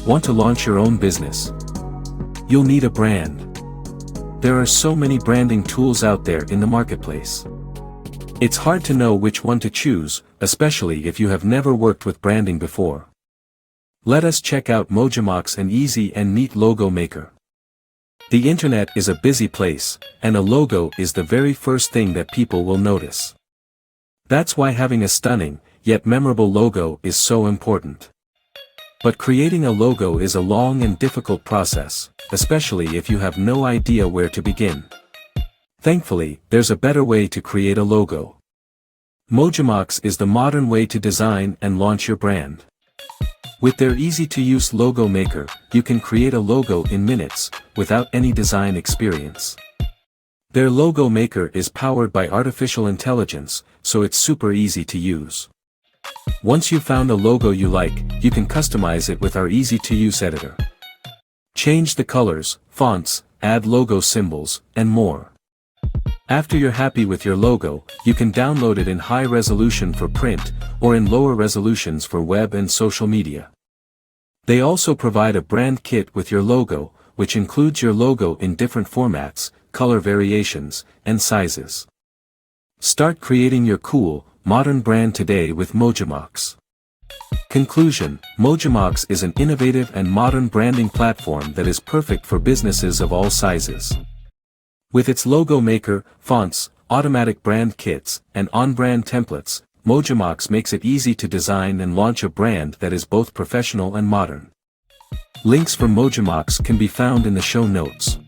Want to launch your own business? You'll need a brand. There are so many branding tools out there in the marketplace. It's hard to know which one to choose, especially if you have never worked with branding before. Let us check out Mojomox, an easy and neat logo maker. The internet is a busy place, and a logo is the very first thing that people will notice. That's why having a stunning, yet memorable logo is so important. But creating a logo is a long and difficult process, especially if you have no idea where to begin. Thankfully, there's a better way to create a logo. Mojomox is the modern way to design and launch your brand. With their easy-to-use logo maker, you can create a logo in minutes, without any design experience. Their logo maker is powered by artificial intelligence, so it's super easy to use. Once you've found a logo you like, you can customize it with our easy-to-use editor. Change the colors, fonts, add logo symbols, and more. After you're happy with your logo, you can download it in high resolution for print, or in lower resolutions for web and social media. They also provide a brand kit with your logo, which includes your logo in different formats, color variations, and sizes. Start creating your cool, modern brand today with Mojomox. Conclusion: Mojomox is an innovative and modern branding platform that is perfect for businesses of all sizes. With its logo maker, fonts, automatic brand kits, and on-brand templates, Mojomox makes it easy to design and launch a brand that is both professional and modern. Links for Mojomox can be found in the show notes.